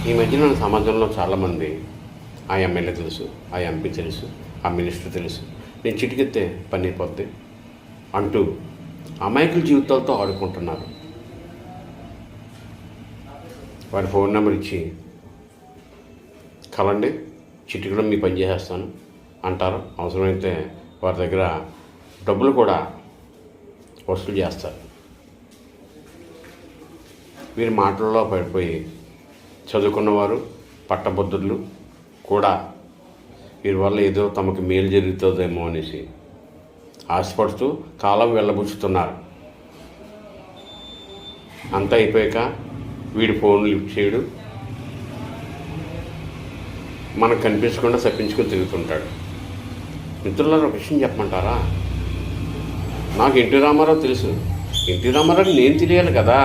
ఈ మధ్యన సమాజంలో చాలామంది ఆ ఎమ్మెల్యే తెలుసు, ఆ ఎంపీ తెలుసు, ఆ మినిస్టర్ తెలుసు, నేను చిటికెత్తే పని అయిపోద్ది అంటూ అమాయకుల జీవితాలతో ఆడుకుంటున్నారు. వారి ఫోన్ నెంబర్ ఇచ్చి కలండి, చిటికలో మీ పని చేసేస్తాను అంటారు. అవసరమైతే వారి దగ్గర డబ్బులు కూడా వసూలు చేస్తారు. వీరి మాటల్లో పడిపోయి చదువుకున్నవారు, పట్టభద్రులు కూడా వీరి వల్ల ఏదో తమకు మేలు జరుగుతుందేమో అనేసి ఆశపడుతూ కాలం వెళ్ళబుచ్చుతున్నారు. అంతా అయిపోయాక వీడి ఫోన్ లిఫ్ట్ చేయడు, మనకు కనిపించకుండా తప్పించుకొని తిరుగుతుంటాడు. మిత్రులారా, ఒక విషయం చెప్పమంటారా? నాకు ఎన్టీ రామారావు తెలుసు, ఎన్టీ రామారావు నేను తెలియాలి కదా.